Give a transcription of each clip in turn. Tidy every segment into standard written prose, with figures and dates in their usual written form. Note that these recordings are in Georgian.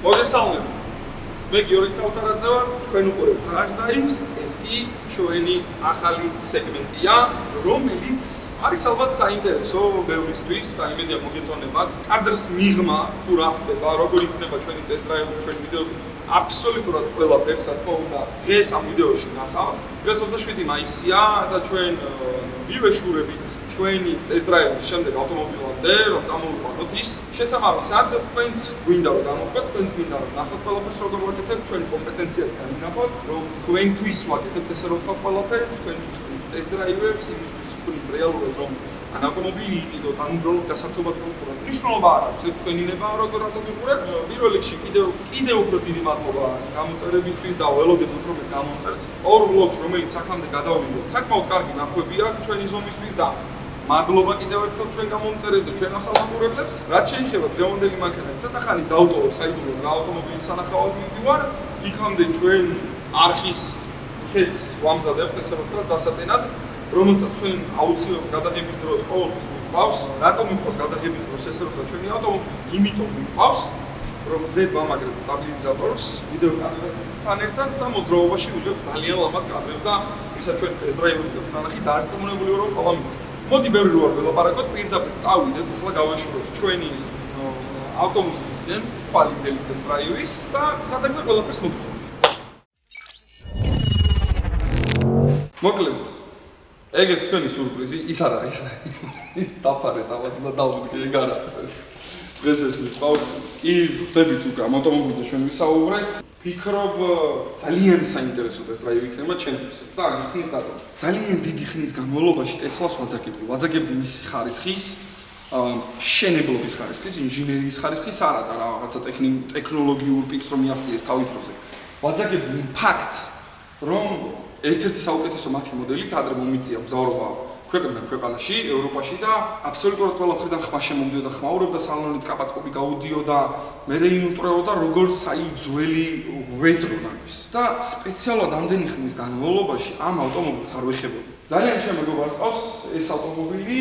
მოგესალმებით. მე გიორგი ქავთარაძე ვარ, თქვენ უყურებთ Crash Dives, ეს კი ჩვენი ახალი სეგმენტია, რომელიც არის ალბათ საინტერესო ბევრისთვის და იმედია მოგეწონებათ. კადრს მიღმა თუ რა ხდება, როგორ იქნება ჩვენი ტესტ-დრაივი, ჩვენი ვიდეოები, აბსოლუტურად ყველაფერს, რა თქმა უნდა, დღეს ამ ვიდეოში ნახავთ. დღეს 27 მაისია და ჩვენ მივეშურებით ჩვენი ტესტ-დრაივის შემდეგ ავტომობილამდე, რომ წამოვიყვანოთ ის. შესაბამისად, თქვენც გვინდა რომ გამოხდეთ, თქვენც გვინდა რომ ნახოთ ყველაფერს როგორ ვაკეთებთ, ჩვენი კომპეტენციად განვინახოთ, რომ თქვენთვის ვაკეთებთ ესე რომ თქვა ყველაფერს, თქვენთვის ტესტ-დრაივებს, იმისთვის ვქნით რეალურად რომ ან ავტომობილი იყიდოთ, ან უბრალოდ გასართობად მოხუროთ. მნიშვნელობა არ აქვს, ეს თქვენინება როგორ ავტომობილებს. პირველ რიგში კიდევ უფრო დიდი მადლობა გამოწერებისთვის და ველოდებ უფრო მეტ გამოწერს. ორ ვლოგს, რომელიც აქამდე გადავიდეთ, საკმაოდ კარგი ნახვები აქვს ჩვენი ზომისთვის და მადლობა კიდევ ერთხელ ჩვენ გამომწერებს და ჩვენ ახალ მოგურებლებს. რაც შეეხება დღევანდელი მანქანას, ცოტა ხანი დავტოვებ საიდუმლო რა ავტომობილის სანახავად მივდივარ, იქამდე ჩვენ არხის ხეთს ვამზადებთ, ესე რომ ვთქვა, დასატენად, რომელსაც ჩვენ აუცილებლად გადაღების დროს ყოველთვის მიყვავს. რატომ მიყვავს გადაღების დროს ესე რომ ვთქვა, ჩვენი ავტომობილი იმიტომ მიყვავს, რომ ზედ ვამაგრებთ სტაბილიზატორს ვიდეო კამერასთან ერთად და მოძრაობაში ვიღებთ ძალიან ლამაზ კადრებს და ვისაც ჩვენ ტესტ-დრაივები გვაქვს ნახი დარწმუნებული ვარ რომ ყველა მიცით. მოდი ბევრი რო არ ველაპარაკოთ, პირდაპირ წავიდეთ, ახლა გავეშუროთ ჩვენი ავტომობილისკენ კვალიტელი ტესტ-დრაივის და სადაგზე ყველაფერს მოგიწევთ. მოკლედ, ეგეც თქვენი სურპრიზი, ის არა, ის დაფარეთ ამას და დავუდგე ეგ არა. დღეს ეს მიყვავს. კი, ხვდებით უკვე ამ ავტომობილზე ჩვენ ვისაუბრეთ. ფიქრობ ძალიან საინტერესო ტესტ-დრაივი იქნება ჩემთვის და ამისით რატომ. ძალიან დიდი ხნის განმავლობაში ტესლას ვაძაგებდი მისი ხარისხის, შენებლობის ხარისხის, ინჟინერიის ხარისხის, არა და რაღაცა ტექნოლოგიურ პიკს რომ მიაღწიეს თავით როზე. ვაძაგებდი იმ ფაქტს, რომ ერთ-ერთი საუკეთესო მათი მოდელით ადრე მომიწია მგზავრობა ქვეყანაში, ევროპაში და აბსოლუტურად ყველა მხრიდან ხმა შემომდიოდა, ხმაურობდა სალონით, კაპაწკობი გაუდიოდა, მე იმუტრეოდა როგორც აი ძველი ვეტრო ნაგვის. და სპეციალურად ამდენი ხნის განმავლობაში ამ ავტომობილს არ ვეხებოდი. ძალიან ჩემ მეგობარს ყავს ეს ავტომობილი,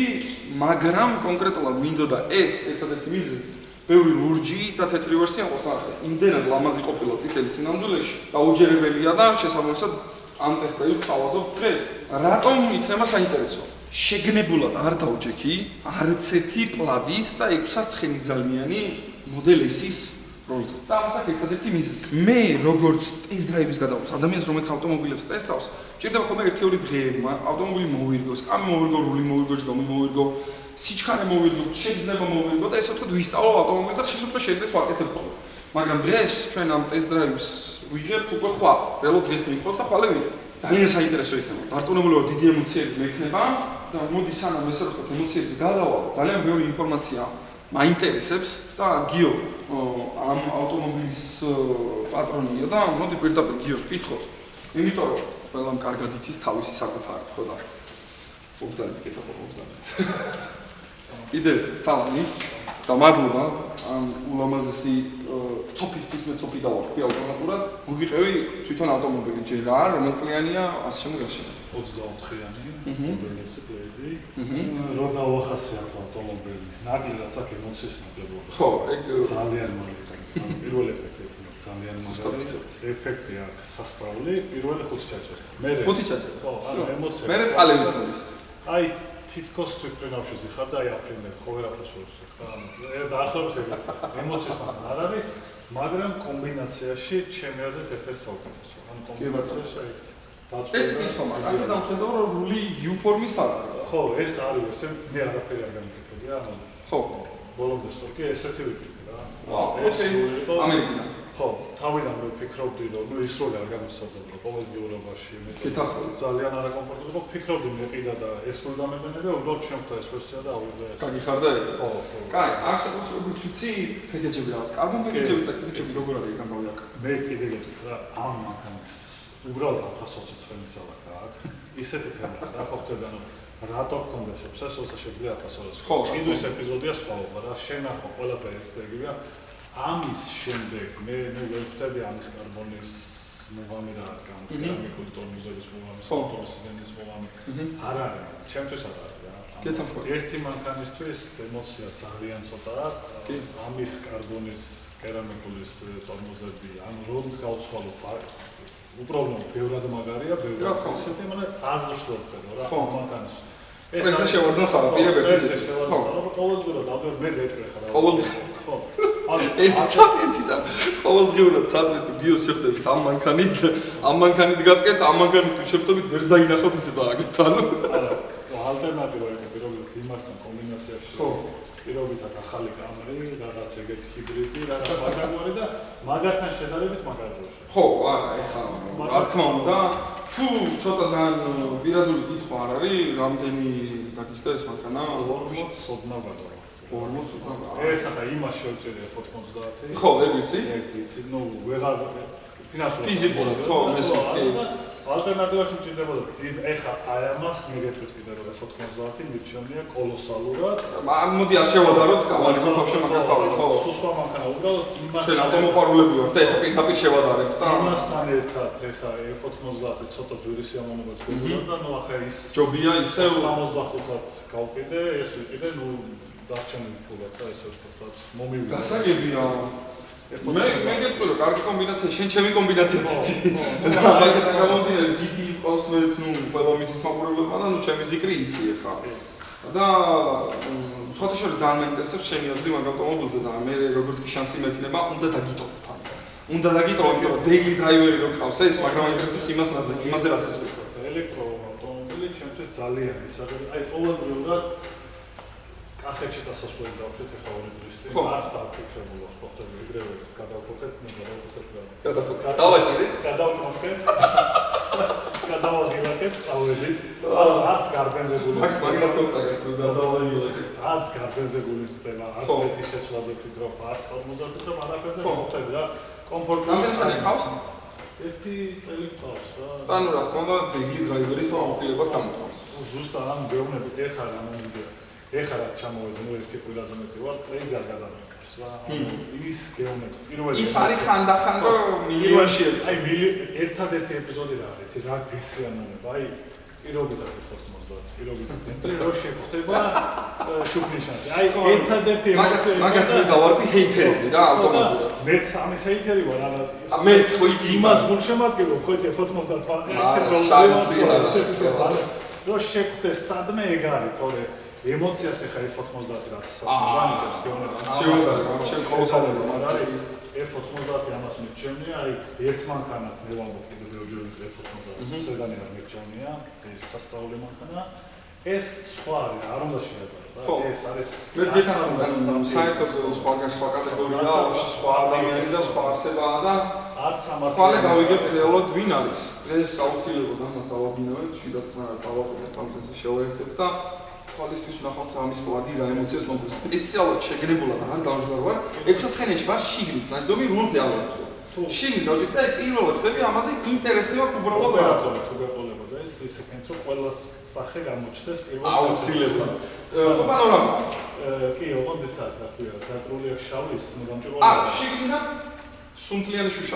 მაგრამ კონკრეტულად მინდოდა ეს ერთადერთი მიზეზი ბევრი ლურჯი და თეთრი ვერსია ყავს. იმდენად ლამაზი ყოფილა წითელი სინამდვილეში, დაუჯერებელია და შესაბამისად ამ ტესტ-დრაივს თავაზობ დღეს. რატომ იქნება საინტერესო? შეგნებულად არ დავჯექი არც ერთი პლადის და 600 ცხენის ძალიანი მოდელ S-ის როლზე. და ამას აქვს ერთადერთი მიზეზი. მე როგორც ტესტ-დრაივის გადავალს ადამიანს, რომელიც ავტომობილებს ტესტავს, ჭირდება ხოლმე 1-2 დღეები, ავტომობილი მოვირგოს, კამი მოვირგო, რული მოვირგო, ჯდომი მოვირგო, სიჩქარე მოვირგო, შეგრძნება მოვირგო და ესე ვთქვათ ვისწავლო ავტომობილი და შესაძლოა შეგდეს ვაკეთებ ხოლმე. მაგრამ დღეს ჩვენ ამ ტესტ-დრაივს ვიღებთ უკვე ხვალ. რეალურად დღეს მიიღოს და ხვალე ვიღებთ. ძალიან საინტერესო იქნება. დარწმუნებული ვარ, დიდი ემოციები მექნება და მოდი სანამ ესე ვთქვათ ემოციებზე გადავალ, ძალიან ბევრი ინფორმაცია მაინტერესებს და გიო ამ ავტომობილის პატრონია და მოდი პირდაპირ გიოს ვკითხოთ. იმიტომ რომ ყველამ კარგად იცის თავისი საკუთარი, ხო და მოგზაურეთ კეთება მოგზაურეთ. კიდევ სალამი და მადლობა ამ ულამაზესი ცოფისთვის მე ცოფი დავარქვი ავტომატურად. მოგიყევი თვითონ ავტომობილი ჯერ არ, რომელიც წლიანია, ასე შემდეგ ასე. 24-იანი მოდელისი პლედი. რო დავახასიათო ავტომობილი. ნაკლებად აქ ემოციას ნაკლებად. ხო, ეგ ძალიან მაგარი. პირველ ეფექტი ძალიან მაგარი. ეფექტი აქვს სასწაული, პირველი 5 ჩაჭერი. მე 5 ჩაჭერი. ხო, ანუ ემოციები. მე წალებით მოდის. აი თითქოს თვითფრინავში ზიხარ და აიფრინებ ხო ვერაფერს ვერ ვსვი ხა დაახლოებით ეგ ემოციას არ არის მაგრამ კომბინაციაში ჩემი აზრით ერთ-ერთი საუკეთესო ანუ კომბინაციაში აი დაწყება ეს ხომ აქ დამხედავ რომ რული U ფორმის არის ხო ეს არის ესე მე არაფერი არ გამიკეთებია ანუ ხო ბოლომდე სწორკი ესეთი ვიკეთე რა ეს ამერიკიდან ხო თავიდან მე ვფიქრობდი რომ ნუ ის როლი არ გამოსწორდება ყოველდღიურობაში მე ძალიან არაკომფორტული ხო ვფიქრობდი მე კიდე და ეს როლი დამებენებია უბრალოდ შემხდა ეს ვერსია და ავიღე ეს კარგი ხარ და ხო კაი არსებობს როგორც ვიცი პეკეჯები რაღაც კარბონ პეკეჯები და პეკეჯები როგორ არის გამოვიაკ მე კიდე გეტყვით რა ამ მანქანის უბრალოდ 1020 ცხენის ალაკა აქვს ისეთი თემა რა ხო ხდება ანუ რატო გქონდეს ეს 20 შეგვიძლია 1020 ხო კიდვის ეპიზოდია სხვაობა რა შენახო ყველაფერი ერთზეგია ამის შემდეგ მე ვხვდები ამის კარბონის მოვამი რა კერამიკული ტორმიზების მოვამი, სოლის სიდენის მოვამი. არ არის, ჩემთვის არ არის რა. გეთანხმები. ერთი მანქანისთვის ემოცია ძალიან ცოტაა. ამის კარბონის კერამიკულის ტორმოზები, ან რომს გავცვალოთ, უბრალოდ ბევრად მაგარია, ბევრად ხალხი, მაგრამ აზრს ვერ ხედავ რა მანქანის. ეს შევარდნა სალაპირებ ერთის. ხო, ყოველდღიურად ალბათ მე გეტყვი ხარ. ყოველდღიურად. ხო. ანუ ერთი წამ. ყოველდღიურად სადმე თუ გიოს შეხვდებით ამ მანქანით, ამ მანქანით გატკეთ, ამ მანქანით თუ შეხვდებით, ვერ დაინახავთ ისე წააგებთ, ანუ. არა, ალტერნატივა იყო პირობითად იმასთან კომბინაციაში. ხო. პირობითად ახალი კამერი, რაღაც ეგეთი ჰიბრიდი, რაღაც მაგარი და მაგათთან შედარებით მაგარია. ხო, არა, ეხლა რა თქმა უნდა, თუ ცოტა ძალიან პირადული კითხვა არ არის, რამდენი დაგიჭდა ეს მანქანა? 40 სოდნა გადავა. 40 სოდნა. ეს ახლა იმას შევწერე F90. ხო, ეგ ვიცი. ეგ ვიცი, ნუ ვეღარ ფინანსურად. ფიზიკურად, ხო, მესმის კი. ალტერნატივაში მჭირდებოდა დიდ ეხა აი ამას მიგეთქვით კიდე რომ F90 მიჩვენია კოლოსალურად. მოდი არ შევადაროთ, კამარი ბავშვი მაგას თავი, ხო. სულ სხვა მანქანა უბრალოდ იმას ჩვენ ავტომობილები ვართ და ეხა პირდაპირ შევადარებთ და იმასთან ერთად ეხა F90 ცოტა ძვირი სიამოვნება ჩქებოდა და ნუ ახლა ის ჯობია ისევ 65-ად გავყიდე, ეს ვიყიდე, ნუ დარჩენილი ფულად და ესე ვთქვათ, მომივიდა. გასაგებია. მე გეტყვი რომ კარგი კომბინაცია, შენ ჩემი კომბინაცია ციცი. მაგათა გამომდინარე GT ყავს მეც, ნუ ყველა მისის მაყურებლებმა და ნუ ჩემი ზიკრი იცი ეხა. და სხვათა შორის ძალიან მაინტერესებს შენი აზრი მაგ ავტომობილზე და მე როგორც კი შანსი მექნება, უნდა დაგიტოვოთ ამ. უნდა დაგიტოვო, იმიტომ რომ daily driver-ი რო ყავს ეს, მაგრამ მაინტერესებს იმაზე რასაც ვთქვი. ელექტროავტომობილი ჩემთვის ძალიან ისაა, აი ყოველდღიურად კახეთში წასასვლელი დავშვით ეხა 2 დღის წინ. არც დავფიქრებულო ხოხტები ეგრევე გადავფიქრეთ, მე გადავფიქრეთ. დავაჭირეთ? გადავფიქრეთ. გადავაგილაკეთ, წავედით. არც გარბენზე გული. მაგათ კონსაგერტ გადავაგილაკეთ. არც გარბენზე გული მწდება, არც ერთი შეცვლაზე ვფიქრობ, არც 40-ზე ვფიქრობ, არაფერზე ხოხტები რა. კომფორტული. რამდენი ხანი ყავს? ერთი წელი ყავს რა. ანუ რა თქმა უნდა, daily driver-ის მომხილებას გამოთქვამს. ზუსტად ამ გეუბნები ეხა რა მომიგია. ეხლა რა ჩამოვედი, ნუ ერთი ყველაზე მეტი ვარ, პრეიზ არ გადამეკავს რა. ის გეომეტრი. პირველი ის არის ხანდახან რომ მილიონში ერთი. აი ერთადერთი ეპიზოდი რა არის, რა გესიამოვნება. აი პირობითად F90, პირობითად. რო შეხვდება შუქნიშანზე. აი ერთადერთი ემოცია. მაგათი დავარქვი ჰეითერები რა ავტომატურად. მეც ამის ჰეითერი ვარ, არა. მეც ხო იცი იმას გულ შემადგენლობ, ხო იცი F90-ს ვარ. რო შეხვდეს სადმე ეგ არის, თორე ემოციას ეხა F90 რაც საქმიანობს გეონებს. შეიძლება შენ კოლოსალურია მაგარი F90 ამას მიჩვენია, აი ერთ მანქანად მე ვამბობ კიდევ ბევრჯერ F90 სედანი არ მიჩვენია, ეს სასწაული მანქანა. ეს სხვა არის, არ უნდა შეებარო რა. ეს არის მეც გეთანხმები, საერთოდ სხვა კატეგორია, სხვა ადამიანი და სხვა არსებაა და არც ამას ხვალე გავიგებთ რეალურად ვინ არის. ეს აუცილებლად ამას დავაბინავთ, შიდაც დავაყენებთ ამ თემზე შევაერთებთ და ხვალისთვის ვნახავთ ამის პლადი რა ემოციას მოგვიწყს. სპეციალურად შეგნებულად არ დავждარ ვარ. 6 საცხენეში ვარ შიგნით, ნაჯდომი რულზე არ ვაჭდო. შიგნით დავჭდე და პირველად ვწდები ამაზე ინტერესი მაქვს უბრალოდ ოპერატორი თუ გაყოლებოდა ეს ისეკენთ რომ ყველა სახე გამოჩნდეს პირველად. აუცილებლად. ხო პანორამა. კი, ოდესად დაქვია, დაკრული აქვს შავის, მოგამჭირვალე. შიგნიდან სუნთლიანი შუშა.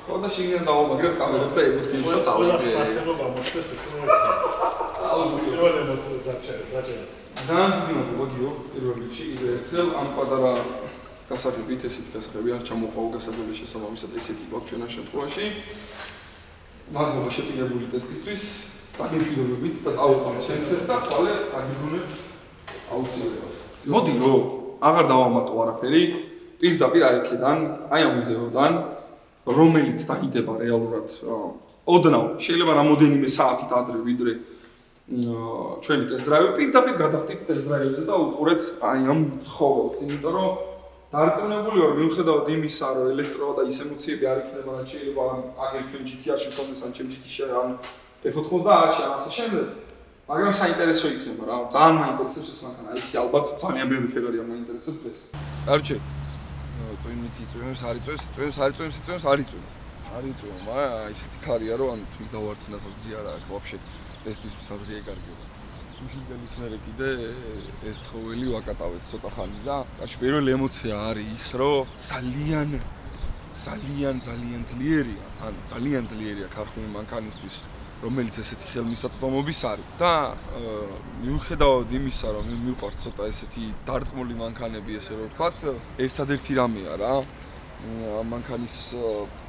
ხო და შიგნიდან დავამაგრებ კამერებს და ემოციებსაც ყველა ავიღე. სახე რომ გამოჩნდეს ესე ერთად. პირველ ემოციებს დაჭერას. ძალიან დიდი მადლობა გიო, პირველ რიგში კიდევ ერთხელ ამ პატარა გასაგებით, ესეთი გასაგები არ ჩამოყვა გასაგების შესაბამისად ესეთი გვაქვს ჩვენ ამ შემთხვევაში. მადლობა შეპირებული ტესტისთვის, დაგემშვიდობებით და წავუყვანთ შენცეს და ხვალე აგიგუნებთ აუცილებლად. მოდი რო აღარ დავამატო არაფერი, პირდაპირ აი აქედან, აი ამ ვიდეოდან, რომელიც დაიდება რეალურად ოდნავ, შეიძლება რამოდენიმე საათით ადრე ვიდრე ჩვენი ტესტ-დრაივი პირდაპირ გადახდით ტესტ-დრაივებზე და უყურეთ აი ამ ცხოველს, იმიტომ რომ დარწმუნებული ვარ მიუხედავად იმისა, რომ ელექტრო და ის ემოციები არ იქნება, რაც შეიძლება აგერ ჩვენ GT-ში მქონდეს ან ჩემ GT-ში ან F90-ში ან ასე შემდეგ, მაგრამ საინტერესო იქნება რა, ძალიან მაინტერესებს ეს მანქანა, ისე ალბათ ძალიან ბევრი ფერარია მაინტერესებს ეს. კარჩე, წვიმითი წვიმს არ იწვევს, მაგრამ ისეთი ქარია რომ ანუ თვის დავარცხნას აზრი არა აქვს ვაფშე ტესტისთვის აზრი ეკარგება. უშინდელის მერე კიდე ეს ცხოველი ვაკატავეთ ცოტა ხანი და კაჩ პირველი ემოცია არის ის რომ ძალიან ძლიერია, ან ძალიან ძლიერია ქარხული მანქანისთვის რომელიც ესეთი ხელმისაწვდომობის არის და მიუხედავად იმისა, რომ მე მიყვარს ცოტა ესეთი დარტყმული მანქანები, ესე რომ ვთქვათ, ერთადერთი რამეა რა. ამ მანქანის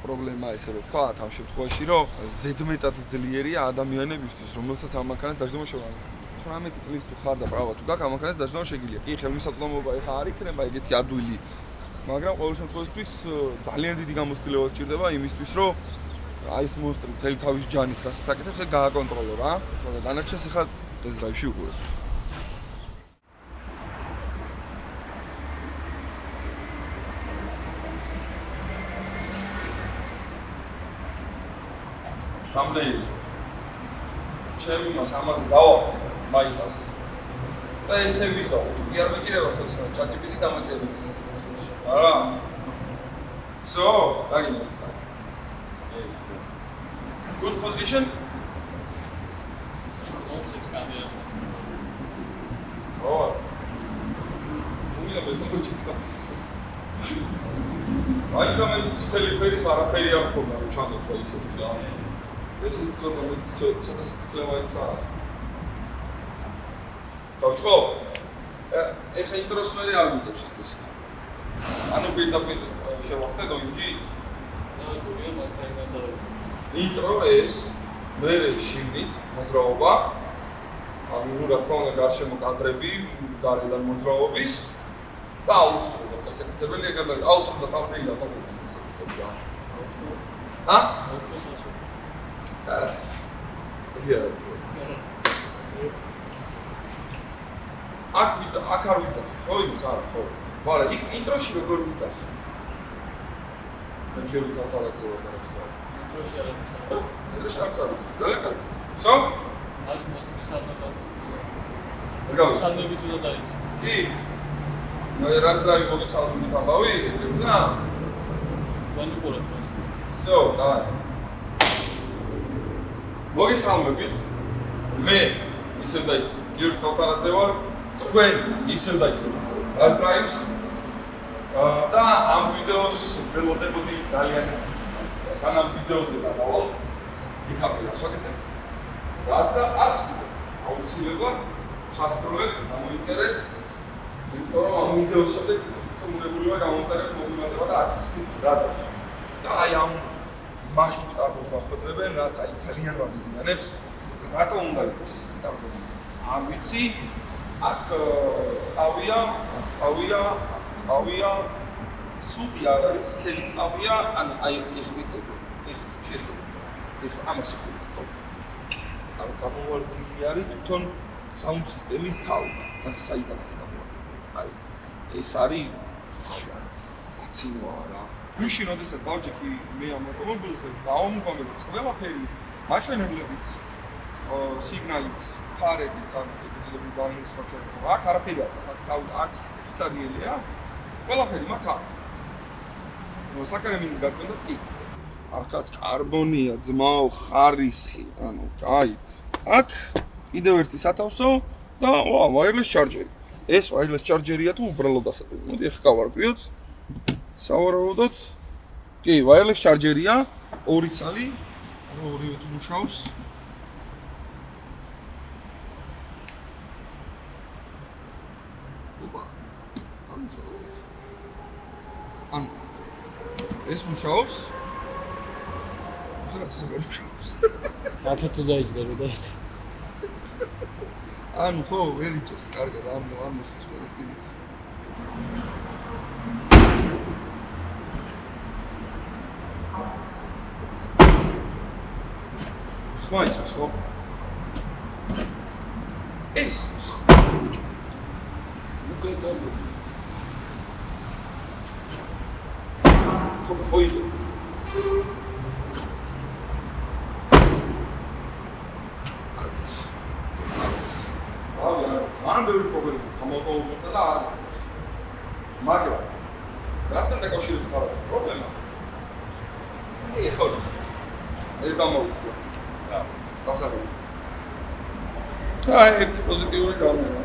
პრობლემა ესე რომ ვთქვათ, ამ შემთხვევაში, რომ ზედმეტად ძლიერია ადამიანებისთვის, რომელსაც ამ მანქანას დაждდება შევა. 18 წლის თუ ხარ და პრავად თუ გაქვს ამ მანქანას დაждდება შეგიძლია. კი, ხელმისაწვდომობა ეხა არ იქნება ეგეთი ადვილი, მაგრამ ყოველ შემთხვევაში ძალიან დიდი გამოცდილება გჭირდება იმისთვის, რომ აი ეს მონსტრი მთელი თავის ჯანით რასაც აკეთებს, ეგ გააკონტროლო რა. და დანარჩენს ეხა ტესტ დრაივში უყურეთ. thumbnail. ჩემი მას ამაზე დავაფერ მაიკას. და ესე ვიზავ, თუ კი არ მეჭირება ხელს, რა ChatGPT დამაჭერებს ის თვითონში. არა. So, დაგინოთ ხარ. Good position. Oh. Umi am estăvăcită. Aici am mai țitele peris araperi am pomna ro channel so iseti ra. ეს ცოტა სიტყვაიცა. დავწყო. ეხა ინტროს მე არ მიწევს ეს ტესტი. ანუ პირდაპირ შევახტე დოინჯით. და გურია მაგაიდან დავიწყო. ინტრო ეს მე შიგნით მოძრაობა. ანუ რა თქმა უნდა გარშემო კადრები, გარედან მოძრაობის და აუტტრუდა გასაკეთებელი ეგარ და აუტტრუდა თავბრილა და მოიწევდა. ა? Yeah. აქ არ ვიცახ, ხო იმის არა, ხო. მაგრამ იქ ინტროში როგორ ვიცახ? მე გიორგი ქავთარაძე ვარ და რა თქმა უნდა. ინტროში არ ვიცახ. ინტროში არ ვიცახ. ძალიან კარგი. So? აქ მოსწრების სალმებით. როგორ? სალმებით უნდა დაიწყო. კი. ნუ რას დრაივი მოგესალმებით ამბავი, ეგრევე და? განუყურებ მას. So, დაი. მოგესალმებით. მე ისევ და ისევ გიორგი ქავთარაძე ვარ. თქვენ ისევ და ისევ Rush Drives. და ამ ვიდეოს ველოდებოდი ძალიან დიდხანს და სანამ ვიდეოზე დავავალ, იქაფერას ვაკეთებთ. რას და არც ვიკეთებთ. აუცილებლად ჩასწროლეთ, გამოიწერეთ. იმიტომ რომ ამ ვიდეოს შემდეგ ცნობილია გამოწერეთ მოგიმატება და აკისრით რა და აი ამ მაშინ კარგოს ვახვედრებენ, რაც აი ძალიან ვაღიზიანებს. რატომ უნდა იყოს ესეთი კარგობა? არ ვიცი. აქ ყავია, სუდი არ არის, სქელი ყავია, ანუ აი ეხვითები, ეხით შეხედე. ეხ ამას ეხებით ხო? ანუ გამოვარდნილი არის თვითონ საუნდ სისტემის თავი. ახლა საიდან არის გამოვარდნილი? აი ეს არის დაცინოა რა. მაშინ როდესაც დავჯექი მე ამ ავტომობილზე, დავამოყვამებ ყველაფერი, მაჩვენებლებიც, სიგნალიც, ფარებიც, ან ეპიზოდები დანიშნეს მაჩვენებლება. აქ არაფერი არ აქვს, აქ სტადიელია. ყველაფერი მაგ აქვს. საკარემინის გაწმენდაც კი. აქაც კარბონია, ძმაო, ხარისხი, ანუ აიც. აქ კიდევ ერთი სათავსო და wireless charger. ეს wireless charger-ია თუ უბრალოდ ასეთი. მოდი ახლა გავარკვიოთ. სავარაუდოდ კი, wireless charger-ია, ორი ცალი, ორივე თუ მუშაობს. ანუ ეს მუშაობს. ხარც აღარ მუშაობს. აქეთ თუ დაიჭდა და ანუ ხო, ვერ იჭერს კარგად ამ მოსწოს კოლექტივით. ხმა ისმის ხო? ეს უკეთაა. ხო იღე. არ ბევრი პრობლემა გამოვაყოლოთ და არ აქვს. მაგრამ რასთან დაკავშირებით არ აქვს პრობლემა? ხო. ეს დამოვიწყო. რა. გასაგები. ერთი პოზიტიური გამერა.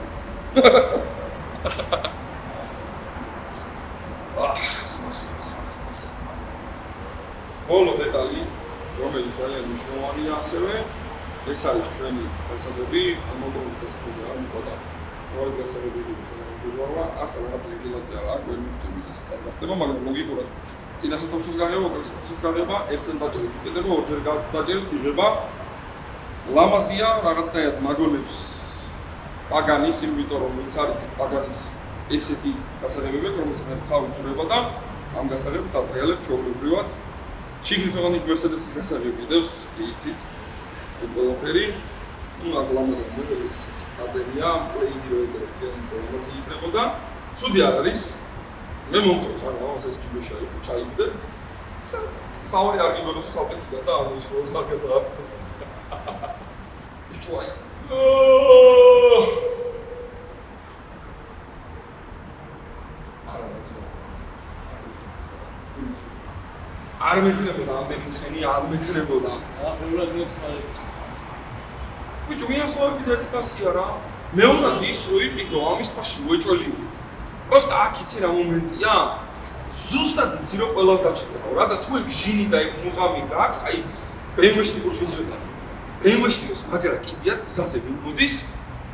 ბოლო დეტალი, რომელიც ძალიან მნიშვნელოვანია ასევე, ეს არის ჩვენი დასადებები, მოგონის დასადებები არ მიყოდა. როი დასადებები ჩვენ გვიგვარვა, არც არაფერი გილაკი არა, გვენ მივხვდები ეს წარგახდება, მაგრამ ლოგიკურად წინასათავსოს გაღება, უკანასათავსოს გაღება, ერთთან დაჭერით იკეთება, ორჯერ დაჭერით იღება. ლამაზია რაღაცნაირად მაგონებს პაგანის, იმიტომ რომ ვინც არის პაგანის ესეთი დასადებები, რომელსაც თავი ძრება და ამ დასადებებით ატრიალებს ჩვეულებრივად. შიგნით რაღაცნაირად მერსედესის დასადებები დევს, იცით. ყველაფერი აქ ლამაზია მოდელის აწევია, პლეინი რო ეწეროს თვითონ ლამაზი იქნებოდა. ცუდი არ არის. მე მომწონს არა, ეს ჯიბეშა ჩაიგდე. თავი არ გიგონოს სალპეთიდან და არ მოისურვოს მაგათა. ბიჭო აი. არ მექნებოდა ამდენი ცხენი, არ მექნებოდა. პირველად მეცმარი. ბიჭო, მიახლოებით ერთი პასია რა. მე უნდა ის რო იყიდო ამის პასში უეჭველიო. просто აქ იცი რა მომენტია? ზუსტად იცი რომ ყველას დაჭირდება რა და თუ ეგ ჟინი და ეგ მუღამი გაქვს, აი BMW-ში გურშინს ვეძახი. BMW-ში ის მაგრა კიდიათ გზაზე ვინ მოდის,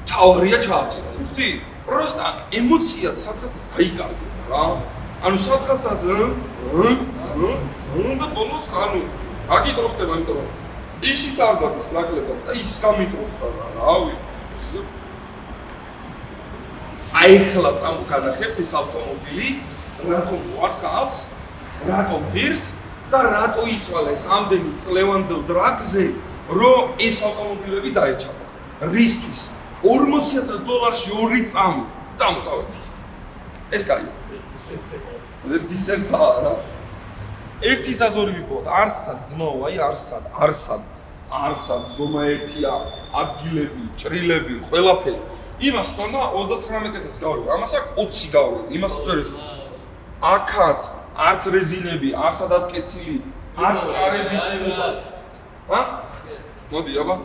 თავარია ჩააჭერა, მივხვდი? просто ემოციას სადღაც დაიკარგება რა. ანუ სადღაცას და ბოლოს ანუ აგიტროხდება, იმიტომ რომ ისიც არ დადის ნაკლებად და ის გამიტროხდა რა, რავი. აი ხლა წამოგანახებთ ეს ავტომობილი, რატომ უარს ხალხს, რატომ ღირს და რატო იწვალა ეს ამდენი წლევანდელ დრაგზე, რომ ეს ავტომობილები დაეჩადათ. რისთვის? $40,000-ში 2 წამი. წავედით. ეს კაი. დისერტა რა. ერთი ზაზორი ვიპოვოთ, არსად ძმაო, აი არსად ზომა ერთია, ადგილები, ჭრილები, ყველაფერი. იმას თქონდა 39-ს გავრი, ამას აქ 20 გავრი, იმას წერეთ. აქაც არც რეზინები, არც ადაკეცილი, არც კარები ცნება. ჰა? მოდი, აბა.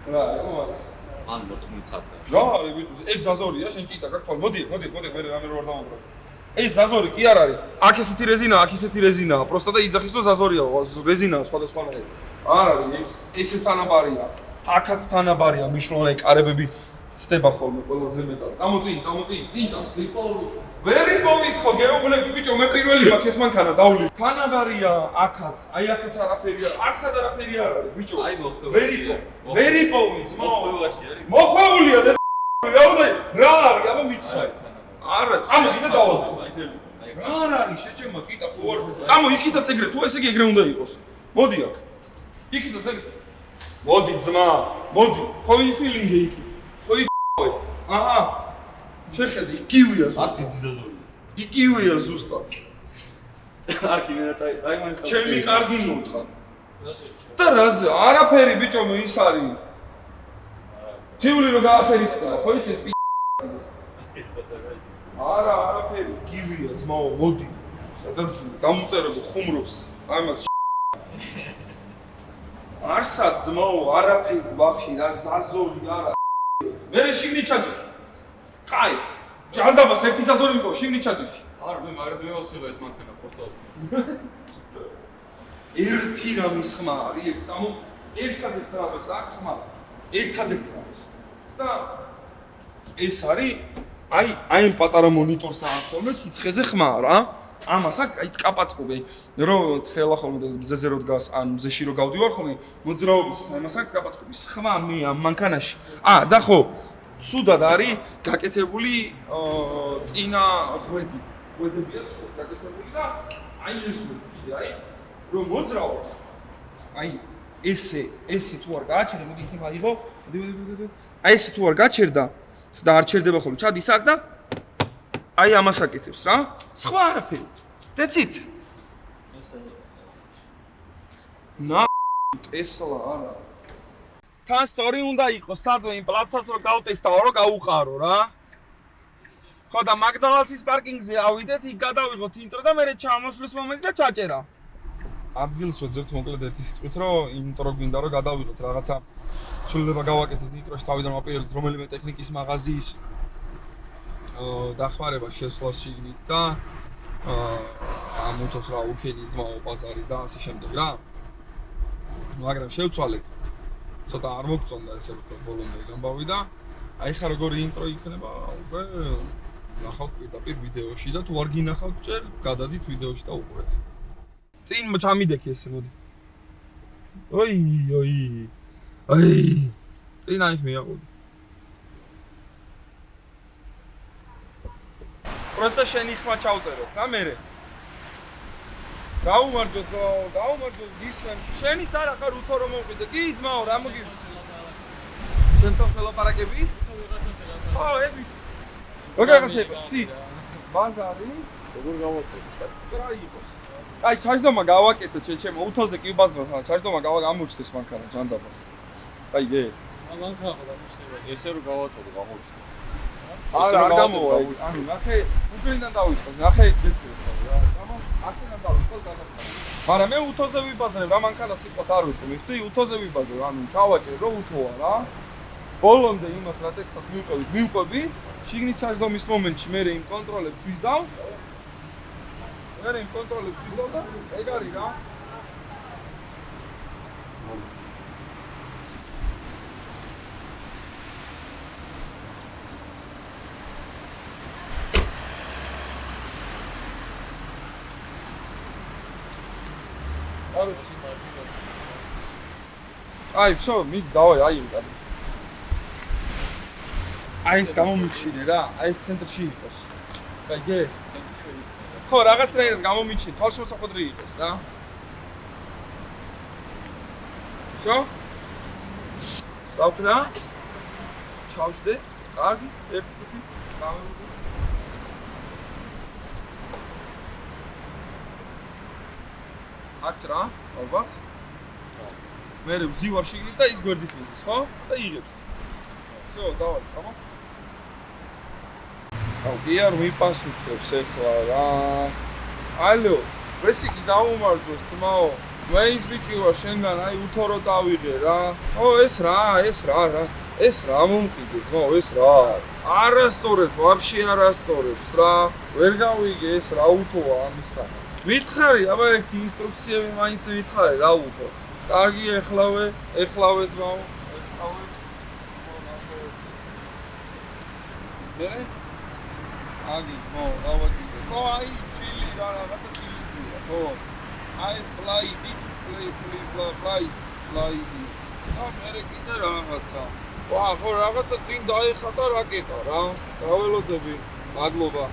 რა, აბა. მან მოტმიცადა. რა, არის ბიჭო, ეგ ზაზორია, შენ ჭიტა გაქვს, მოდი, მე რამე რო არ დავამბრო. ეს ზაზორი კი არ არის. აქ ესეთი რეზინაა, აქ ესეთი რეზინაა. პროსტა და იძახის რომ ზაზორია, რეზინაა სხვადასხვანაირი. არ არის, ეს თანაბარია. აქაც თანაბარია, მნიშვნელოვანი კარებები ცდება ხოლმე ყველაზე მეტად. წამოწინ, წინტავს, ვერ იპოვით ხო, გეუბნები ბიჭო, მე პირველი მაქვს ეს მანქანა დავლი. თანაბარია აქაც, აი აქაც არაფერი არ, არსად არაფერი არ არის, ბიჭო. აი მოხვევა. ვერ იპოვით, მოხვევაში არის. მოხვეულია და რა არის, აბა მითხარი. არა, წამოდი და დავალო. რა არის, შეჭემა ჭიტა ხო არ. წამო იქითაც ეგრე, თუ ესე იგი ეგრე უნდა იყოს. მოდი აქ. იქითაც ეგრე. მოდი ძმა, მოდი. ხო ფილინგი იქით. ხო აჰა. შეხედე, იგივეა ზუსტად. იგივეა ზუსტად. კარგი მე რა ტაიმანის. ჩემი კარგი ნუთხა. და რაზე? არაფერი ბიჭო, ის არის. თიული რო გააფერისდა, ხო იცი ეს არა, არაფერი, გივია ძმაო, მოდი. სადაც დამუწერებო ხუმრობს, ამას არსად ძმაო, არაფერი ვაფშე, რა ზაზორი არა. მერე შიგნით ჩაჭიქი. კაი. ჯანდაბას ერთი ზაზორი მიყო, შიგნით ჩაჭიქი. არა, მე მაგათ მევასება ეს მანქანა პორტალზე. ერთი რამის ხმა არის, ერთადერთ რამეს აქ ხმა. ერთადერთ რამეს. და ეს არის აი ამ პატარა მონიტორს ახლა სიცხეზე ხმა რა. ამას აქ აი წკაპაწყობი, რომ ცხელა ხოლმე და მზეზე რო დგას, ან მზეში რო გავდივარ ხოლმე, მოძრაობის ამას აქ წკაპაწყობი. ხმა მე ამ მანქანაში. და ხო, ცუდად არის გაკეთებული წინა ღვედი. ღვედებია ცუდად გაკეთებული და აი ეს კიდე აი რომ მოძრაო. აი ესე თუ არ გააჩერე, მოდი იქნება აიღო. მოდი. აი ესე თუ არ გაჩერდა და არ ჩერდება ხოლმე, ჩადის აქ და აი ამას აკეთებს რა. სხვა არაფერი. დეცით. ტესლა არა. თან სწორი უნდა იყოს, სადმე იმ პლაცას რო გავტესტავო, რო გაუყარო რა. ხო და მაკდონალდსის პარკინგზე ავიდეთ, იქ გადავიღოთ ინტრო და მერე ჩამოსვლის მომენტი და ჩაჭერა. ადგილს ვეძებთ მოკლედ ერთი სიტყვით, რომ ინტრო გვინდა რომ გადავიღოთ რაღაცა ცვლილება გავაკეთეთ ინტროში თავიდან ვაპირებთ რომელიმე ტექნიკის მაღაზიის დახმარება შესვლას შიგნით და ამოთოს რა უქენი ძმაო ბაზარი და ასე შემდეგ რა. მაგრამ შევცვალეთ ცოტა არ მოგწონდა ესე ვთქვათ ბოლომდე გამბავი და აი ხა როგორი ინტრო იქნება უკვე ნახავთ პირდაპირ ვიდეოში და თუ არ გინახავთ ჯერ გადადით ვიდეოში და უყურეთ. წინ ჩამიდექი ესე მოდი. აი წინ აი მიაყოლი. Просто შენი ხმა ჩავწეროთ რა მერე. გაუმარჯოს გისმენ. შენი სარა ხარ უთო რომ მოვყიდე. კი ძმაო რა მოგივი. შენ თავს ელაპარაკები? ხო, ები. როგორ სთი? ბაზარი? როგორ გავაკეთე? რა იყოს? აი, ჩაჯდომა გავაკეთე ჩემო, უთოზე კი ბაზრა, ჩაჯდომა გამოჩნდეს მანქანა ჯანდაბას. აი, გე. მანქანა გამოჩნდება. ესე რომ გავაწოდო გამოჩნდა. არა, არ გამოვა. ანუ ნახე, უკრინდან დავიწყო. ნახე, გეტყვი რა. აქედან დავიწყო გადაფრა. მაგრამ მე უთოზე ვიბაზრე, რა მანქანა სიტყვას არ ვიტყვი. ხთი უთოზე ვიბაზრე, ანუ ჩავაჭერ რომ უთოა რა. ბოლომდე იმას რა ტექსტს მივყვები, შიგნით ჩაჯდომის მომენტში მე იმ კონტროლებს ვიზავ. მე იმ კონტროლებს ვიზავ და ეგ არის რა. აი, всё, მით დავაი, აი უკან. აი ეს გამომიჩინე რა, აი ცენტრში იყოს. აი გე. ხო, რაღაცნაირად გამომიჩინე, თვალშემოსახვედრი იყოს რა. всё? დავკნა? ჩავჯდე? კარგი, ერთი ფუთი. გამოვიდე. აქ რა, ალბათ. მე ვზივარ შიგნით და ის გვერდით მიზის, ხო? და იღებს. всё, დავარ, წამო. აუ, კი არ მიპასუხებს ახლა რა. ალო, ვესიკი დაუმარჯოს ძმაო. მე ის ბიჭი ვარ შენგან, აი უთორო წავიღე რა. ო, ეს რა. ეს რა მომყიდე ძმაო, ეს რა. არასწორებს, ვაფშე არასწორებს რა. ვერ გავიგე ეს რა უთოა ამისთან. მითხარი, აბა ერთი ინსტრუქციები მაინც მითხარი რა უყო. კარგი ეხლავე ძმაო, ეხლავე. მერე? აგი ძმაო, დავაგიგე. ხო, აი ჩილი რა, რაღაცა ჩილიზია, ხო. აი ეს პლაიდი, პლაიდი. მერე კიდე რაღაცა. ვა, ხო, რაღაცა წინ დაეხატა რაკეტა რა. დაველოდები, მადლობა.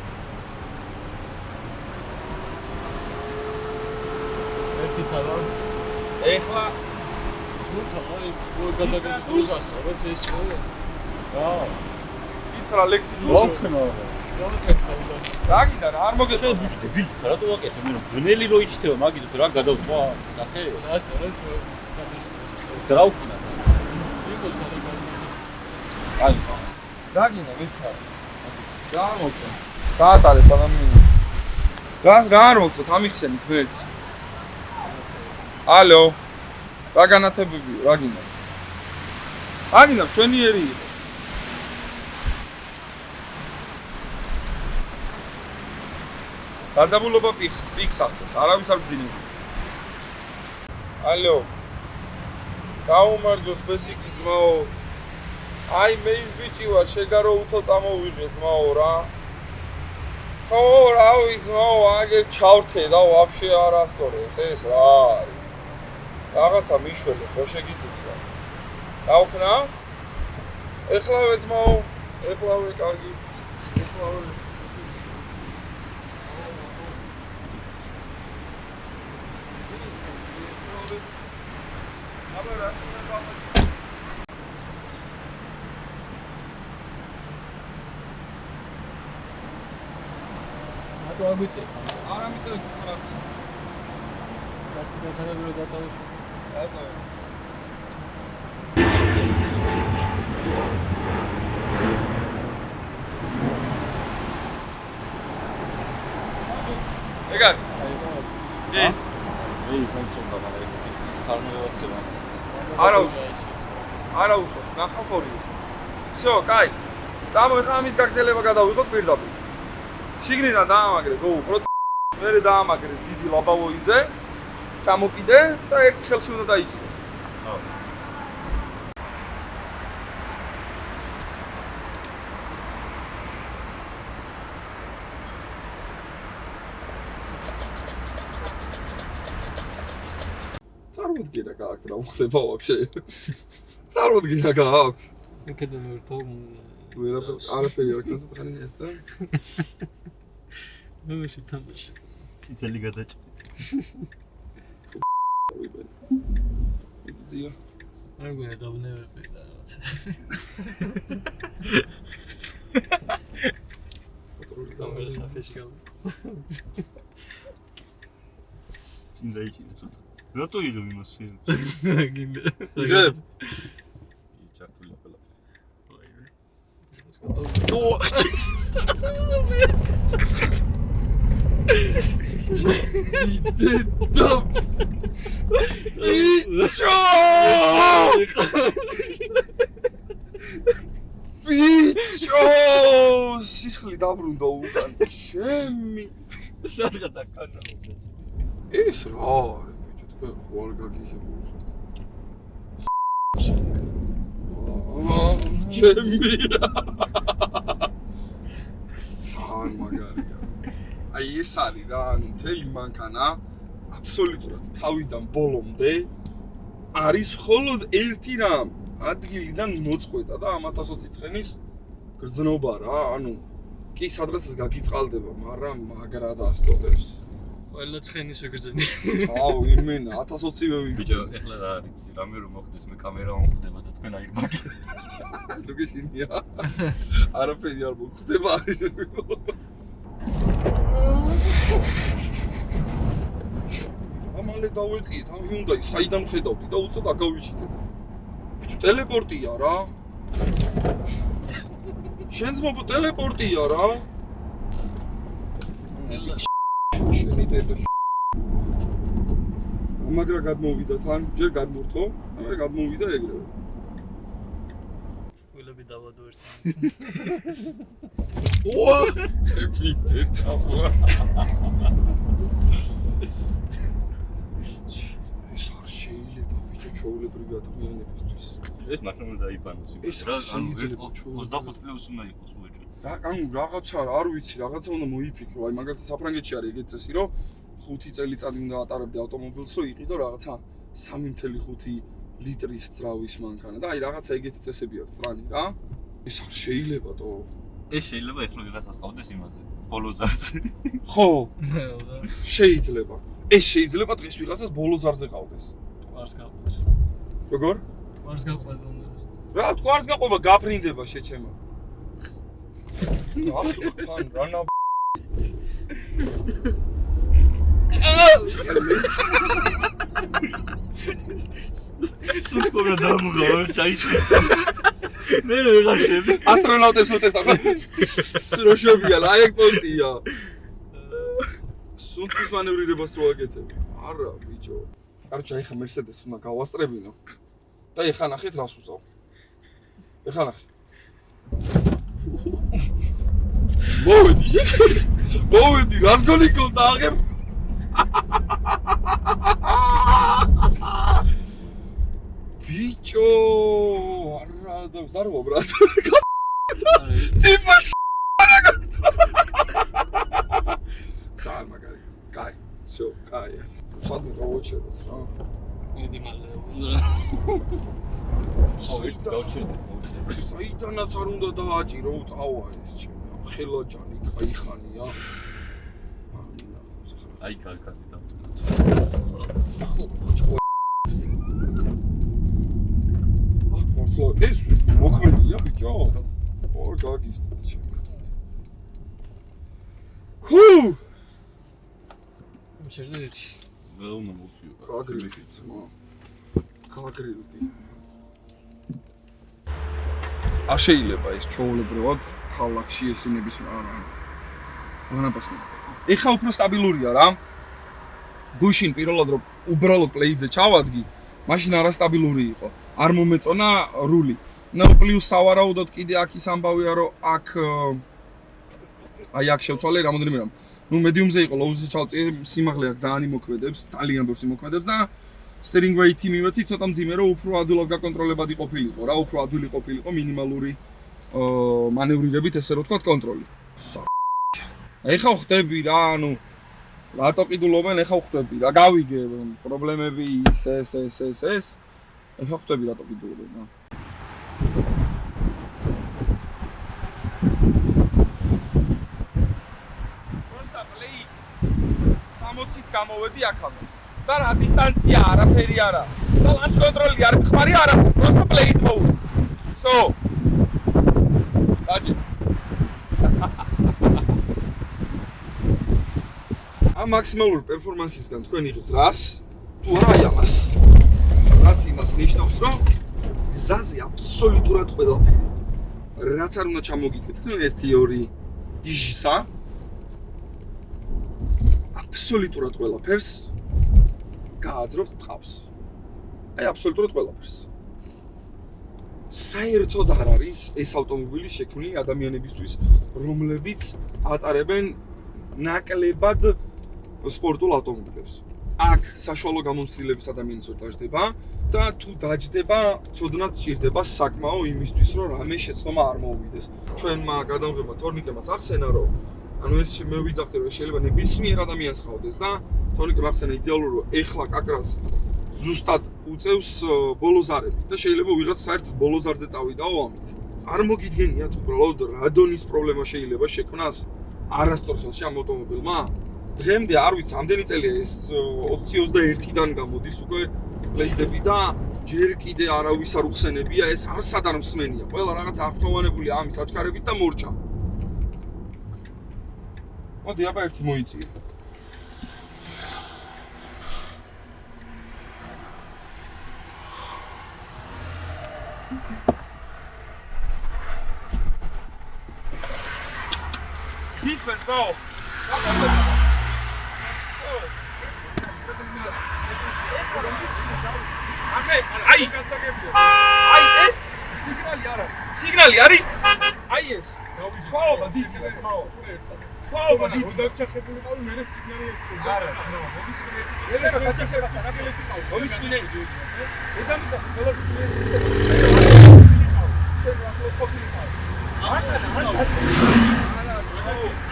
ცალო. ეხლა თუთა აი გადაგების დროს ასწავლებს ეს ყველა. რა. ითხრა ლექსი თუ ლოქნო. რა გინდა რა არ მოგეწონა. ბიჭი, რა თუ ვაკეთე, მე რომ ბნელი რო იჩთევა, მაგით რა გადავწვა სახე? ასწავლებს გადასწრებს. დრავკნა. იქოს გადაგები. აი. რა გინდა მითხარ. რა არ მოგწონა. გაატარებ ადამიანს. რა არ მოგწოთ, ამიხსენით მეც. ალო. რა განათებებია, რა გინდა? აგინდა მშვენიერი იყო. გარდაბულობა პიქს ახდენს, არავის არ გძინებია. ალო. გაუმარჯოს ბესიკი ძმაო. აი მე ის ბიჭი ვარ, შეგარო უთო წამოვიღე ძმაო რა. ხო, რავი ძმაო, აგერ ჩავრთე და ვაფშე არასწორებს, ეს რა არის? რაღაცა მიშველე, ხო შეგიძლია. დავკნა? ეხლავე ძმაო, ეხლავე კარგი. ეხლავე. აბა რა შეიძლება? ატო არ მიწევ. არა მიწევ თუ რა. დასანებრივ დატოვე. ატო. ეგარ. კი. ეი, კონცონდა მაგრამ სარმოვასება. არა უშავს, ნახავთ ორივეს. всё, კაი. წამო ხა ამის გაგზელება გადავიღოთ პირდაპირ. შიგნიდან დაამაგრე GoPro, მერე დაამაგრე დიდი ლაბავოიზე. ჩამოკიდე და ერთი ხელში უნდა დაიჭიროს. წარმოდგენა გააქვთ რა ხდება ვაფშე. წარმოდგენა გააქვთ. იქედან ვერთო არაფერი არ გასაცხარი ეს და მე შეთამაში. წითელი გადაჭრით. ზია. არ გვია დავნებები და რაღაცა. კამერა საფეში გავა. წინ დაიჭირე ცოტა. რატო იღებ იმას შენ? გინდა. იღებ. ჩართული ყველა. ბიჭო! სისხლი დაბრუნდა უკან. ჩემი. სადღაც აკანა. ეს რა არის ბიჭო, თქვენ ხوار გაგიჟებული ხართ. ჩემი. სან მაგარია. აი ეს არის რა, ანუ მთელი მანქანა აბსოლუტურად თავიდან ბოლომდე არის მხოლოდ ერთი რამ, ადგილიდან მოწყვეტა და 120 ცხენის გრძნობა რა, ანუ კი სადღაც გაგიწყალდება, მაგრამ მაგრად ასწოდებს. ყველა ცხენის ვიგრძენი. აუ, იმენა 120-ივე ბიჭო, ეხლა რა არის, რამე რომ მოხდეს, მე კამერა მომხდება და თქვენ აირბაკი. ნუ გეშინია. არაფერი არ მოხდება არის. ამალე დავეწიეთ ამ Hyundai საიდან ხედავდი და უცებ აგავიჩიტეთ. ბიჭო, ტელეპორტია რა. შენს მობ ტელეპორტია რა. შენი დედა. მაგრა გადმოვიდა თან, ჯერ გადმორთო, ამერე გადმოვიდა ეგრევე. ყველები დავადო ერთი. ვა! წებიდე თავა. ეს არ შეიძლება ბიჭო ჩვეულებრივი ადამიანებისთვის. ეს მაშინ უნდა დაიფანოს. ეს არ შეიძლება 25 პლუს უნდა იყოს უეჭვი. რა, ანუ რაღაცა არ ვიცი, რაღაცა უნდა მოიფიქრო. აი მაგალითად საფრანგეთში არის ეგეთი წესი, რომ 5 წელიწადი უნდა ატარებდე ავტომობილს, რომ იყიდო რაღაცა 3.5 ლიტრის ძრავის მანქანა და აი რაღაცა ეგეთი წესები აქვს ტრანი რა. ეს არ შეიძლება თო. ეს შეიძლება ეხლა ვიღაცას ყავდეს იმაზე. ბოლო ზარზე. ხო, შეიძლება. ეს შეიძლება დღეს ვიღაცას ბოლო ზარზე ყავდეს. ყარს გაყვეს. როგორ? ყარს გაყვება. რა, თქوارს გაყვება გაფრინდება შეჩემა. ახლა თან რანა სულ კორა დამღავ ჩაიჭი. მე რო ვიღაშები. ასტრონავტებს უტესტა ხო? რო შვებია, აი ეგ პონტია. სუნთის მანევრირებას რო აკეთებ. არა, ბიჭო. კაროჩა, ეხა Mercedes უნდა გავასწრებინო. და ეხა ნახეთ რას უზავ. ეხა ნახე. მოვედი შეხედე. მოვედი, რას გონიკო დააღებ. ბიჭო, არა და ზარვა ბრატ. ტიპა არა გაკეთე. ძალიან მაგარი. კაი, всё, კაი. სადმე გავუჩეროთ რა. მედი მალე. საიდანაც არ უნდა დააჭირო, წავა ეს ჩემი. ხელაჯანი, კაი ხანია. აი კალკასი დავტკბე. ეს მოქმედია ბიჭო. ორ გაგისტეთ ჩემი. ჰუ! შეიძლება ვერ უნდა მოვშიო. გაგრილდი ძმა. გაგრილდი. არ შეიძლება ეს ჩვეულებრივად ქალაქში ესენების არა. ზანაპასი. ეხა უფრო სტაბილურია რა. გუშინ პირველად რომ უბრალოდ პლეიძე ჩავადგი, მაშინ არასტაბილური იყო. არ მომეწონა რული. ნუ პლუს სავარაუდოდ კიდე აქ ის ამბავია რომ აქ აი აქ შევცვალე რამოდენიმე რამ. ნუ მედიუმზე იყო ლოუზზე ჩავწიე, სიმაღლე აქ ძალიან იმოქმედებს, ძალიან ბევრს იმოქმედებს და steering weight-ი მივეცი ცოტა მძიმე რომ უფრო ადვილად გაკონტროლებადი ყოფილიყო რა, უფრო ადვილი ყოფილიყო მინიმალური მანევრირებით ესე რომ ვთქვათ კონტროლი. ეხა ხდები რა, ანუ რატო ყიდულობენ, ეხა ხვდები რა, გავიგე პრობლემები ეს. ეხა ხვდები რატო ყიდულობენ, რა. Просто პლეით 60-ით გამოვედი აქამდე. და რა დისტანცია, არაფერი არა. და ლანჩ კონტროლი არ ხმარი არა, просто პლეით მოვუდი. So. დაჯი. ამ მაქსიმალურ პერფორმანსისგან თქვენ იღებთ რას? თუ არა ამას. რაც იმას ნიშნავს, რომ გზაზე აბსოლუტურად ყველაფერი. რაც არ უნდა ჩამოგიგეთ, თქვენ 1-2 დიჟისა. აბსოლუტურად ყველაფერს გააძრობთ ტყავს. აი აბსოლუტურად ყველაფერს. საერთოდ არ არის ეს ავტომობილი შექმნილი ადამიანებისთვის, რომლებიც ატარებენ ნაკლებად სპორტულ ავტომობილებს. აქ საშუალო გამომცდილების ადამიანი ცოტა ჯდება და თუ დაჯდება, ცოდნაც სჭირდება საკმაო იმისთვის, რომ რამე შეცდომა არ მოუვიდეს. ჩვენმა გადამღებმა თორნიკემაც ახსენა, რომ ანუ ეს მე ვიძახდი, რომ შეიძლება ნებისმიერ ადამიანს ხავდეს და თორნიკემ ახსენა იდეალურად, რომ ეხლა კაკრას ზუსტად უწევს ბოლოზარები და შეიძლება ვიღაც საერთოდ ბოლოზარზე წავიდაო ამით. წარმოგიდგენიათ უბრალოდ რადონის პრობლემა შეიძლება შექმნას არასწორ ხელში ამ ავტომობილმა? დღემდე არ ვიცი, ამდენი წელია ეს 20-21-დან გამოდის უკვე პლეიდები და ჯერ კიდე არავის არ უხსენებია, ეს არსად არ მსმენია. ყველა რაღაც აღფრთოვანებულია ამის აჩქარებით და მორჩა. მოდი აბა ერთი მოიწია. Kismet, bro. აი ეს სიგნალი არა. სიგნალი არის? აი ეს. სხვაობა დიდია, სხვაობა დიდი. დაგჭახებულიყავი, მე სიგნალი ეჩვენა. არა, მომისმინე. მე გადაჭახება სანაკელეთი ყავ. მომისმინე. დედამიწას ყველაზე ძლიერი სიგნალი. შენ რა ფლოსოფიაა?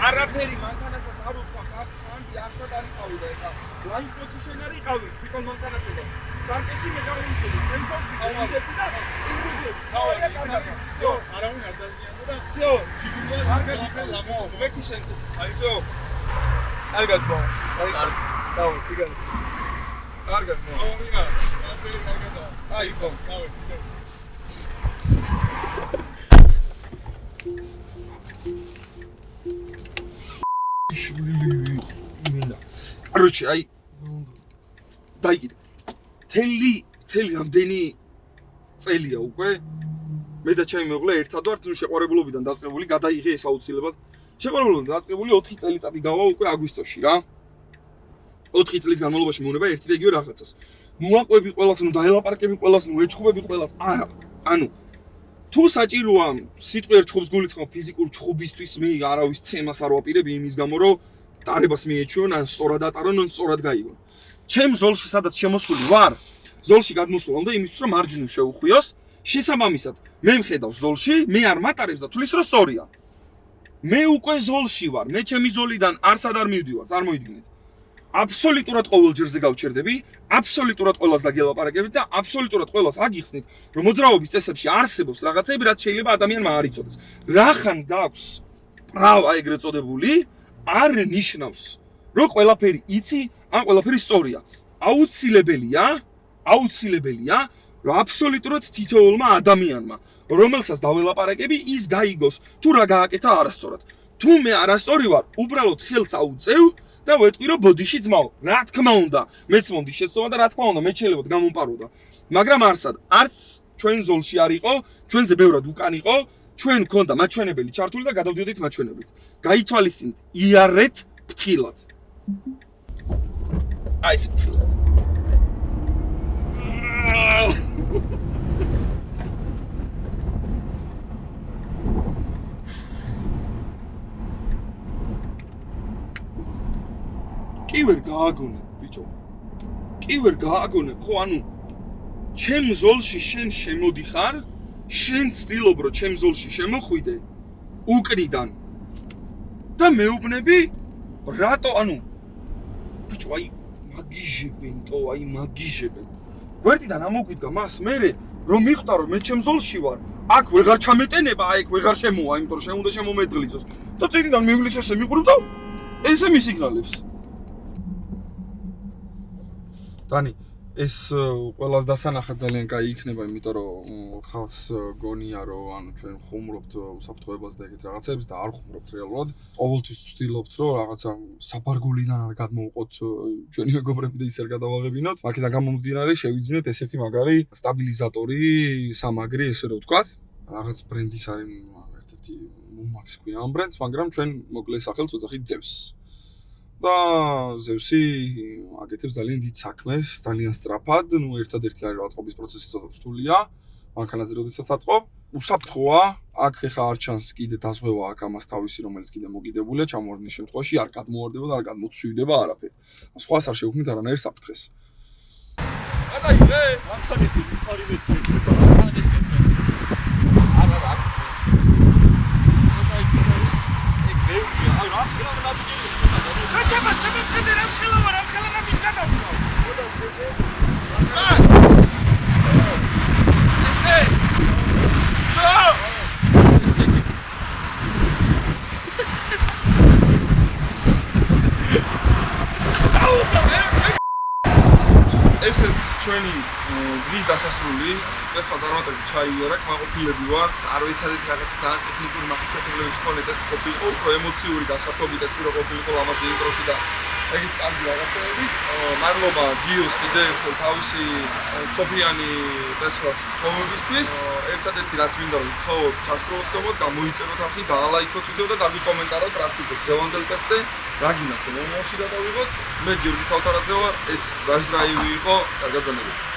არაფერი მანქანასაც არ უთქვამს, აქ ჩანდი არსად არ იყავი და ეხა ლაინსპოტში შენ არ იყავი, თვითონ მანქანაშენდა. სარკეში მე გავიმჩები, ტემპოში გავიდები და იმრუდები. თავია კარგად. всё, არავინ არ დაზიანდა და всё, ჯიგუნდა კარგად იყავს. ვერტი შენ. აი всё. კარგად მოვა. დავი, ჩიგან. კარგად მოვა. აურია, აფერი კარგადაა. აი ხო. დავი, ჩიგან. Короче, აი დაიგიდე. თელი რამდენი წელია უკვე მე და ჩემი მეუღლე ერთად ვართ, ნუ შეყვარებულობიდან დაწყებული, გადაიღე ეს აუცილებლად. შეყვარებულობიდან დაწყებული 4 წელიწადი გავა უკვე აგვისტოში რა. 4 წლის განმავლობაში მოუნება ერთი და იგივე რაღაცას. ნუ აყვები ყველას, ნუ დაელაპარაკები ყველას, ნუ ეჩხუბები ყველას. არა. ანუ თუ საჭიროა სიტყვიერ ჩხუბს გულისხმობ ფიზიკურ ჩხუბისთვის მე არავის ცემას არ ვაპირებ იმის გამო რომ ტარებას მიეჩვიონ ან სწორად ატარონ ან სწორად გაიგონ. ჩემ ზოლში სადაც შემოსული ვარ, ზოლში გადმოსულა უნდა იმისთვის რომ მარჯვნივ შეუხვიოს, შესაბამისად მე მხედავ ზოლში, მე არ მატარებს და თulis რომ სწორია. მე უკვე ზოლში ვარ, მე ჩემი ზოლიდან არსად არ მივდივარ, წარმოიდგინეთ. აბსოლუტურად ყოველ ჯერზე გავჩერდები, აბსოლუტურად ყველას დაგელაპარაკებით და აბსოლუტურად ყველას აგიხსნით, რომ მოძრაობის წესებში არსებობს რაღაცები, რაც შეიძლება ადამიანმა არ იცოდეს. რახან გაქვს პრავა ეგრეთ წოდებული, არ ნიშნავს, რომ ყველაფერი იცი, ან ყველაფერი სწორია. აუცილებელია, რომ აბსოლუტურად თითოეულმა ადამიანმა, რომელსაც დაველაპარაკები, ის გაიგოს, თუ რა გააკეთა არასწორად. თუ მე არასწორი ვარ, უბრალოდ ხელს აუწევ და ვეტყვი რომ ბოდიში ძმაო, რა თქმა უნდა, მეც მომდი შეცდომა და რა თქმა უნდა, მე შეიძლება გამომპაროდა. მაგრამ არც ჩვენ ზოლში არ იყო, ჩვენზე ბევრად უკან იყო, ჩვენ გქონდა მაჩვენებელი ჩართული და გადავდიოდით მაჩვენებლით. გაითვალისწინეთ, იარეთ ფრთხილად. აი ეს ფრთხილად. კი ვერ გააგონებ, ბიჭო. კი ვერ გააგონებ, ხო, ანუ ჩემ ზოლში შენ შემოდიხარ, შენ ცდილობ რომ ჩემ ზოლში შემოხვიდე უკნიდან და მეუბნები რატო, ანუ ბიჭო, აი მაგიჟებენ, ტო, აი მაგიჟებენ. გვერდიდან ამოგვიდგა მას, მერე რომ მიხვდა რომ მე ჩემ ზოლში ვარ, აქ ვეღარ ჩამეტენება, აი აქ ვეღარ შემოვა, იმიტომ რომ უნდა შემომედღლისოს. და წინიდან მივლის ესე მიყვრევ და ესე მისიგნალებს. დანი, ეს ყველას დასანახად ძალიან კაი იქნება, იმიტომ რომ ხალხს გონია რომ ანუ ჩვენ ხუმრობთ უსაფრთხოებას და ეგეთ რაღაცებს და არ ხუმრობთ რეალურად. ყოველთვის ვცდილობთ რომ რაღაცა საბარგულიდან არ გადმოვყოთ ჩვენი მეგობრები და ის არ გადავაღებინოთ. აქედან გამომდინარე შევიძინეთ ესეთი მაგარი სტაბილიზატორი, სამაგრი, ესე რომ ვთქვათ. რაღაც ბრენდის არის ერთ-ერთი მომაქსი ქვია ამ ბრენდს, მაგრამ ჩვენ მოკლე სახელს ვეძახით ზევს. და ზევსი აკეთებს ძალიან დიდ საქმეს, ძალიან სწრაფად, ნუ ერთადერთი არის რომ აწყობის პროცესი ცოტა რთულია, მანქანაზე როდესაც აწყობ, უსაფრთხოა, აქ ეხა არ ჩანს კიდე დაზღვევა აქ ამას თავისი, რომელიც კიდე მოგიდებულია, ჩამოვარდნის შემთხვევაში არ გადმოვარდება და არ გადმოცვივდება არაფერი. სხვას არ შევქმნით არანაირ საფრთხეს. გადაიღე? მანქანის მიხარი მე შეიძლება მანქანის კეცე. არა. ცოტა იქიცარი. ეგ ბევრია, აი რა ხლა ნაბიჯი ხაჭება შემოქმედე რა ხელა ვარ, ამ ხელა ნაბიჯს გადავდგა. ესეც ჩვენი დღის დასასრული, ეს მაზარმატები ჩაიარა, კმაყოფილები ვართ, არ ვიცადეთ რაღაცა ძალიან ტექნიკური მახასიათებლების მქონე ტესტი ყოფილიყო, უფრო ემოციური გასართობი ტესტი რო ყოფილიყო, ამაზე ინტროთი და ეგეთ კარგი რაღაცები. მადლობა გიოს კიდევ ერთხელ თავისი ცოფიანი ტესლას ხომებისთვის. ერთადერთი რაც მინდა რომ გთხოვოთ, ჩასკროლოთ კომოდ, გამოიწეროთ არხი, დაალაიქოთ ვიდეო და დაგვიკომენტაროთ რას ვიტყვით დღევანდელ ტესტზე. რა გინდათ რომ მომავალში გადავიღოთ. მე გიორგი ქავთარაძე ვარ, ეს Rush Drive იყო, კარგად ზანდებოდეთ.